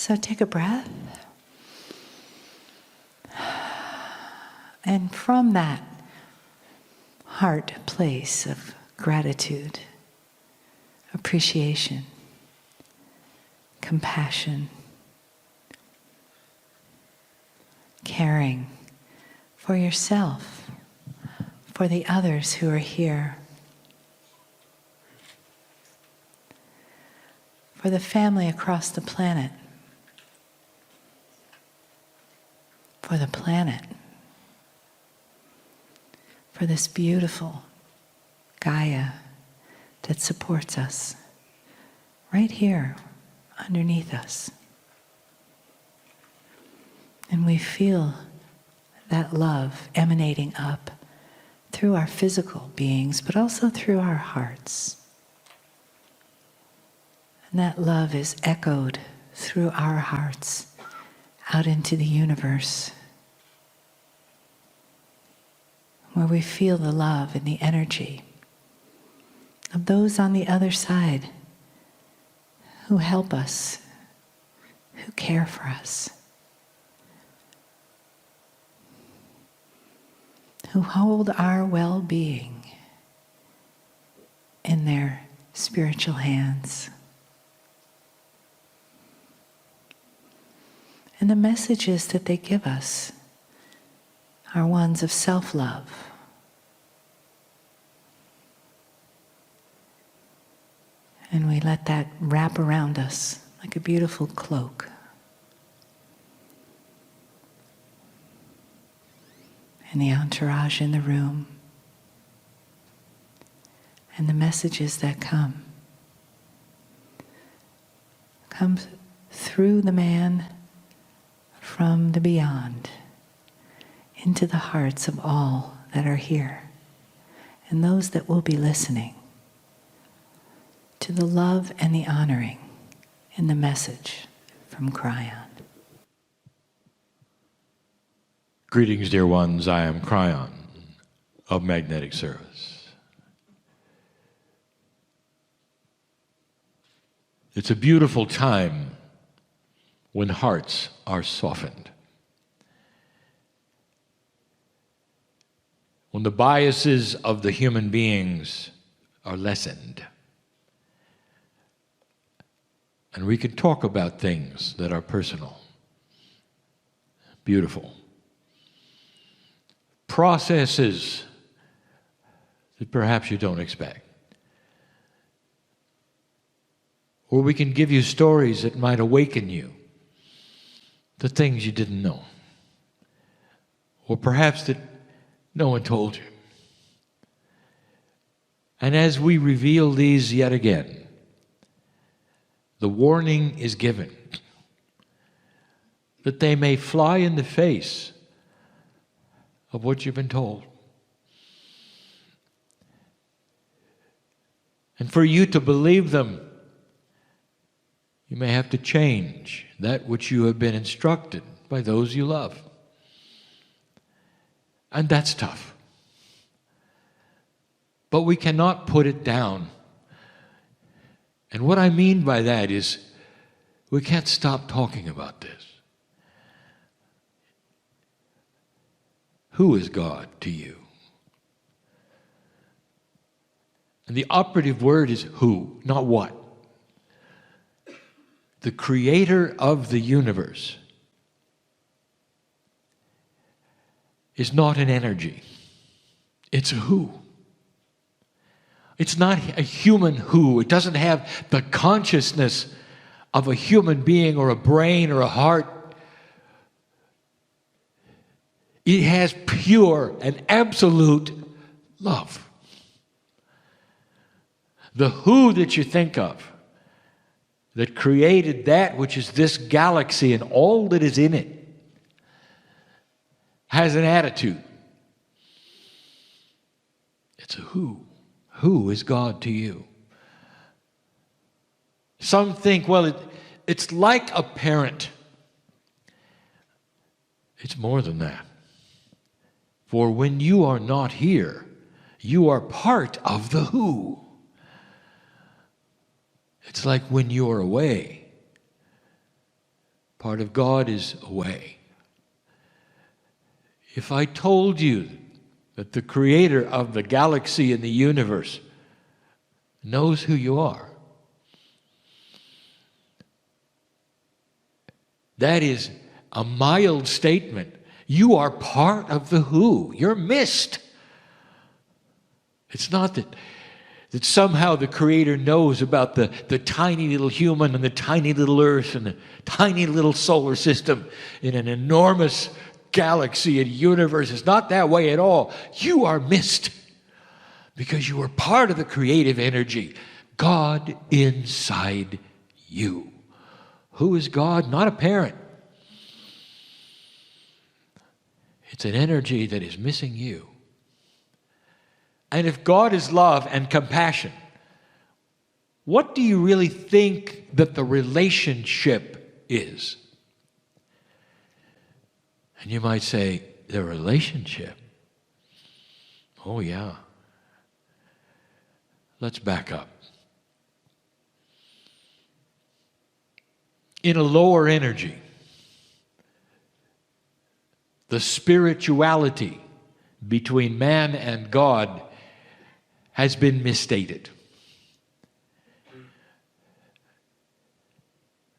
So take a breath. And from that heart place of gratitude, appreciation, compassion, caring for yourself, for the others who are here, for the family across the planet, for the planet, for this beautiful Gaia that supports us right here underneath us. And we feel that love emanating up through our physical beings, but also through our hearts. And that love is echoed through our hearts out into the universe, where we feel the love and the energy of those on the other side who help us, who care for us, who hold our well-being in their spiritual hands. And the messages that they give us are ones of self-love. And we let that wrap around us like a beautiful cloak. And the entourage in the room, and the messages that come through the man from the beyond into the hearts of all that are here and those that will be listening to the love and the honoring in the message from Kryon. Greetings, dear ones. I am Kryon of Magnetic Service. It's a beautiful time when hearts are softened, when the biases of the human beings are lessened, and we can talk about things that are personal, beautiful, processes that perhaps you don't expect. Or we can give you stories that might awaken you to things you didn't know. Or perhaps that no one told you. And as we reveal these yet again, the warning is given that they may fly in the face of what you've been told. And for you to believe them, you may have to change that which you have been instructed by those you love. And that's tough. But we cannot put it down. And what I mean by that is we can't stop talking about this. Who is God to you? And the operative word is who, not what. The creator of the universe is not an energy. It's a who. It's not a human who. It doesn't have the consciousness of a human being or a brain or a heart. It has pure and absolute love. The who that you think of, that created that which is this galaxy and all that is in it, has an attitude. It's a who. Who is God to you? Some think, well, it's like a parent. It's more than that. For when you are not here, you are part of the who. It's like when you are away, Part of God is away. If I told you that the creator of the galaxy and the universe knows who you are, that is a mild statement. You are part of the who. You're missed. It's not that somehow the Creator knows about the tiny little human and the tiny little earth and the tiny little solar system in an enormous galaxy and universe. It's not that way at all. You are missed because you are part of the creative energy. God inside you. Who is God? Not a parent. It's an energy that is missing you. And if God is love and compassion, what do you really think that the relationship is? And you might say, the relationship? Oh, yeah. Let's back up. In a lower energy, the spirituality between man and God has been misstated.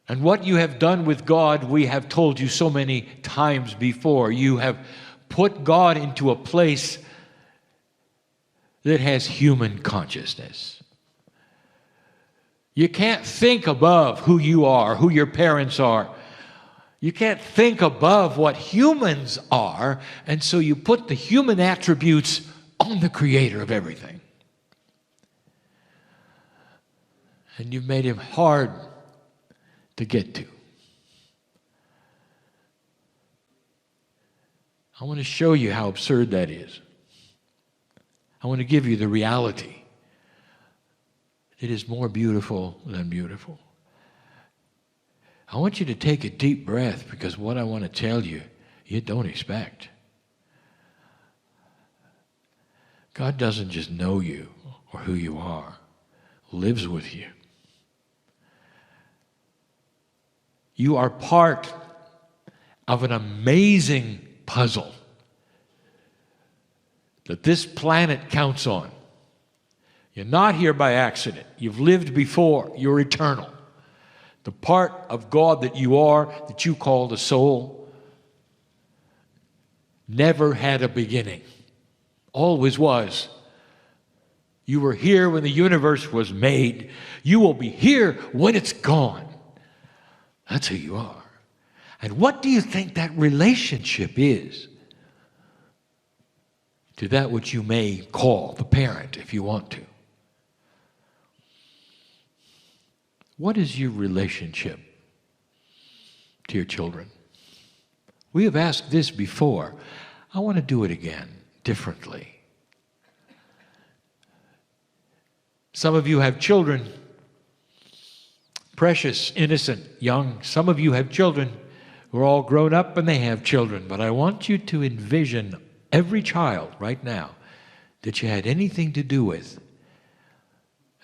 And what you have done with God, we have told you so many times before. You have put God into a place that has human consciousness. You can't think above who you are, who your parents are. You can't think above what humans are, and so you put the human attributes on the creator of everything. And you've made him hard to get to. I want to show you how absurd that is. I want to give you the reality. It is more beautiful than beautiful. I want you to take a deep breath because what I want to tell you, you don't expect. God doesn't just know you or who you are, lives with you. You are part of an amazing puzzle that this planet counts on. You're not here by accident. You've lived before. You're eternal. The part of God that you are, that you call the soul, never had a beginning. Always was. You were here when the universe was made. You will be here when it's gone. That's who you are. And what do you think that relationship is to that which you may call the parent if you want to? What is your relationship to your children? We have asked this before. I want to do it again, differently. Some of you have children, precious, innocent, young. Some of you have children who are all grown up and they have children. But I want you to envision every child right now that you had anything to do with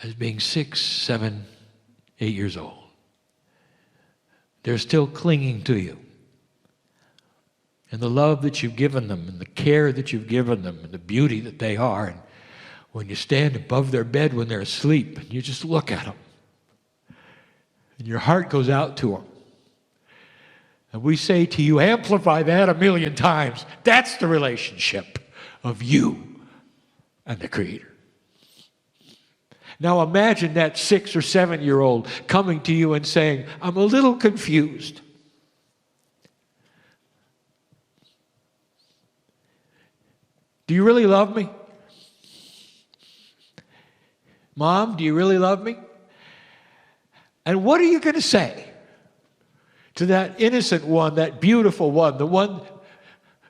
as being 6, 7, 8 years old. They're still clinging to you. And the love that you've given them, and the care that you've given them, and the beauty that they are. And when you stand above their bed when they're asleep, and you just look at them, and your heart goes out to them. And we say to you, amplify that 1,000,000 times. That's the relationship of you and the Creator. Now imagine that 6 or 7-year-old coming to you and saying, I'm a little confused. Do you really love me? Mom, do you really love me? And what are you going to say to that innocent one, that beautiful one, the one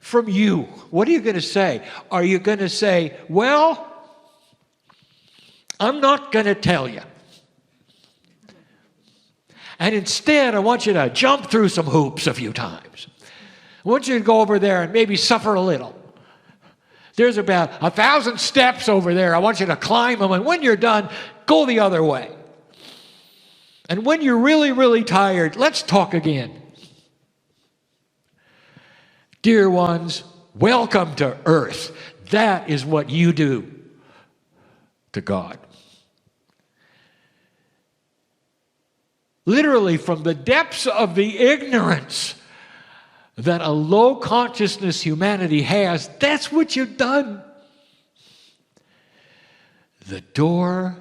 from you? What are you going to say? Are you going to say, well, I'm not going to tell you. And instead, I want you to jump through some hoops a few times. I want you to go over there and maybe suffer a little. There's about 1,000 steps over there. I want you to climb them. And when you're done, go the other way. And when you're really, really tired, let's talk again. Dear ones, welcome to earth. That is what you do to God. Literally, from the depths of the ignorance that a low consciousness humanity has, that's what you've done. The door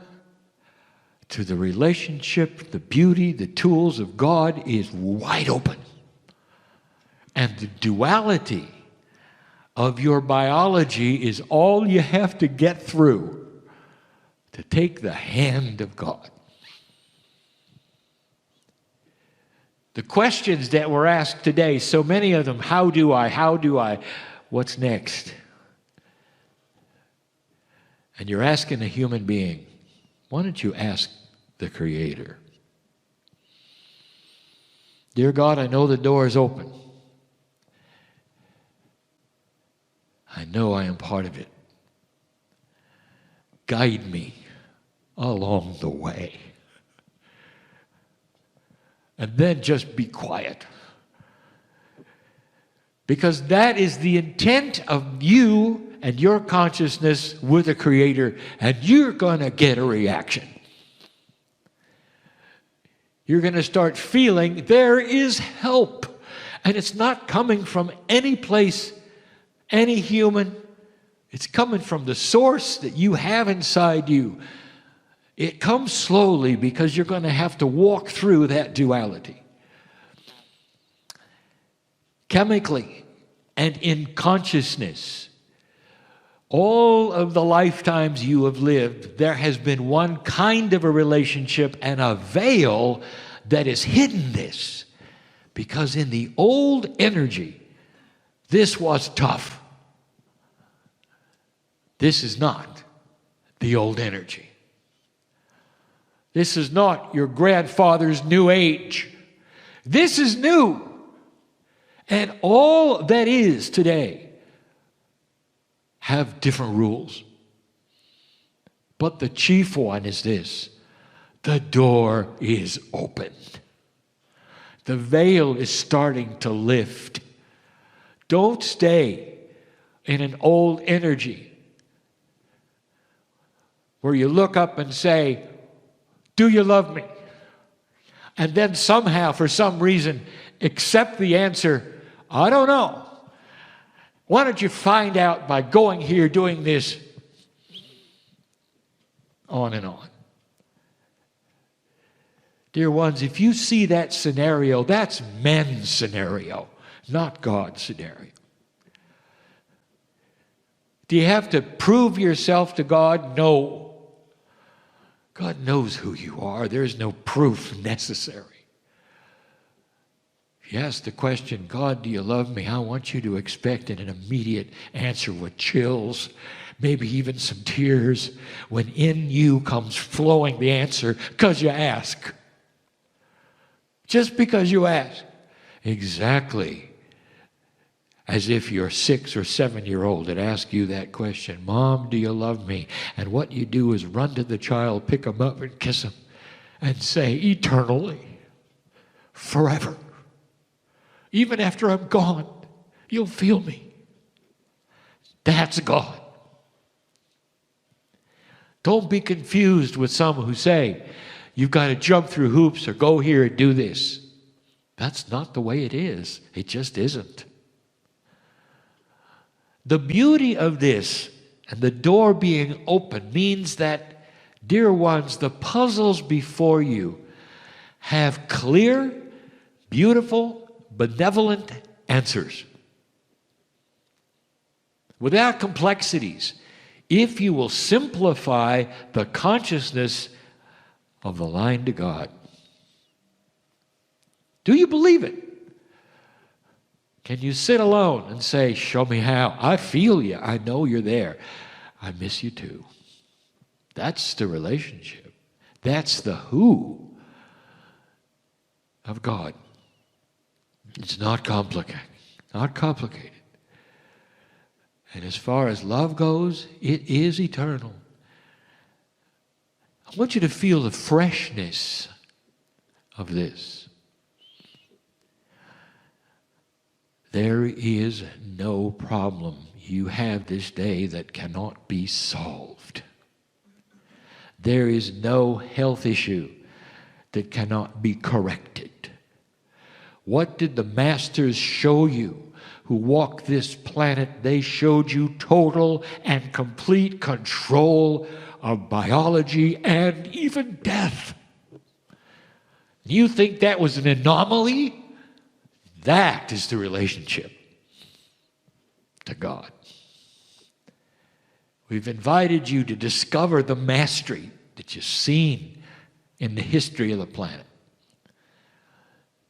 to the relationship, the beauty, the tools of God is wide open. And the duality of your biology is all you have to get through to take the hand of God. The questions that were asked today, so many of them, how do I, what's next? And you're asking a human being, why don't you ask the Creator? Dear God, I know the door is open. I know I am part of it. Guide me along the way. And then just be quiet. Because that is the intent of you and your consciousness with the Creator, and you're going to get a reaction. You're going to start feeling there is help. And it's not coming from any place, any human. It's coming from the source that you have inside you. It comes slowly because you're going to have to walk through that duality. Chemically and in consciousness, all of the lifetimes you have lived, there has been one kind of a relationship and a veil that has hidden this. Because in the old energy, this was tough. This is not the old energy. This is not your grandfather's new age. This is new. And all that is today have different rules. But the chief one is this: the door is opened. The veil is starting to lift. Don't stay in an old energy where you look up and say, do you love me? And then somehow, for some reason, accept the answer, I don't know. Why don't you find out by going here, doing this, on and on. Dear ones, if you see that scenario, that's men's scenario, not God's scenario. Do you have to prove yourself to God? No. God knows who you are. There's no proof necessary. If you ask the question, God, do you love me? I want you to expect an immediate answer with chills, maybe even some tears, when in you comes flowing the answer because you ask. Just because you ask. Exactly as if your 6 or 7-year-old had asked you that question, Mom, do you love me? And what you do is run to the child, pick him up and kiss him and say, eternally, forever, even after I'm gone, you'll feel me. That's God. Don't be confused with some who say, you've got to jump through hoops or go here and do this. That's not the way it is. It just isn't. The beauty of this and the door being open means that, dear ones, the puzzles before you have clear, beautiful, benevolent answers. Without complexities, if you will simplify the consciousness of the line to God. Do you believe it? Can you sit alone and say, show me how? I feel you. I know you're there. I miss you too. That's the relationship. That's the who of God. It's not complicated. Not complicated. And as far as love goes, it is eternal. I want you to feel the freshness of this. There is no problem you have this day that cannot be solved. There is no health issue that cannot be corrected. What did the masters show you who walked this planet? They showed you total and complete control of biology and even death. You think that was an anomaly? That is the relationship to God. We've invited you to discover the mastery that you've seen in the history of the planet,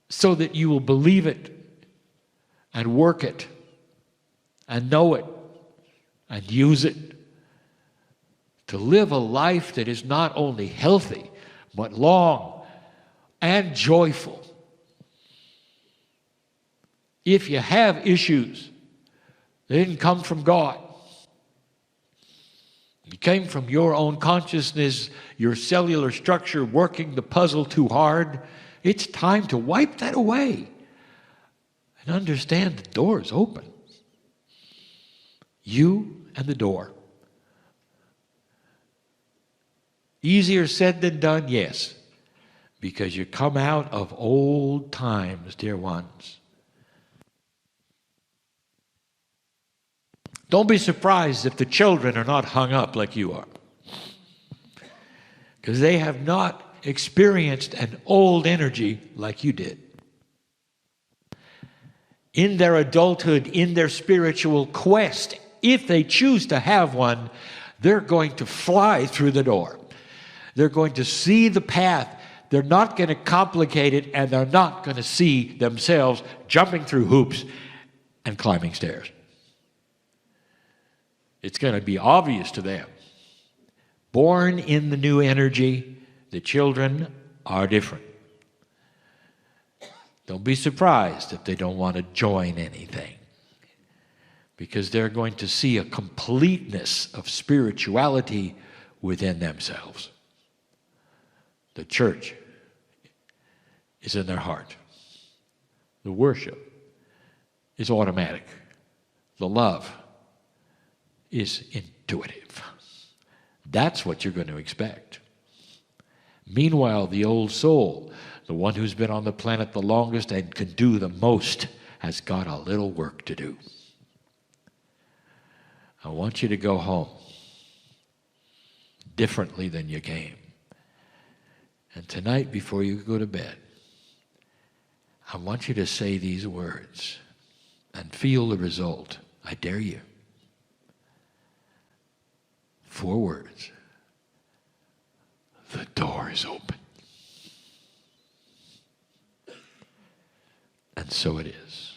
so that you will believe it and work it and know it and use it to live a life that is not only healthy but long and joyful. If you have issues, they didn't come from God. It came from your own consciousness, your cellular structure working the puzzle too hard. It's time to wipe that away and understand the door is open. You and the door. Easier said than done, yes, because you come out of old times, dear ones. Don't be surprised if the children are not hung up like you are, because they have not experienced an old energy like you did. In their adulthood, in their spiritual quest, if they choose to have one, they're going to fly through the door. They're going to see the path. They're not going to complicate it, and they're not going to see themselves jumping through hoops and climbing stairs. It's going to be obvious to them. Born in the new energy, the children are different. Don't be surprised if they don't want to join anything, because they're going to see a completeness of spirituality within themselves. The church is in their heart. The worship is automatic. The love is intuitive. That's what you're going to expect. Meanwhile, the old soul, the one who's been on the planet the longest and can do the most, has got a little work to do. I want you to go home differently than you came. And tonight, before you go to bed, I want you to say these words and feel the result. I dare you. 4 words. The door is open. And so it is.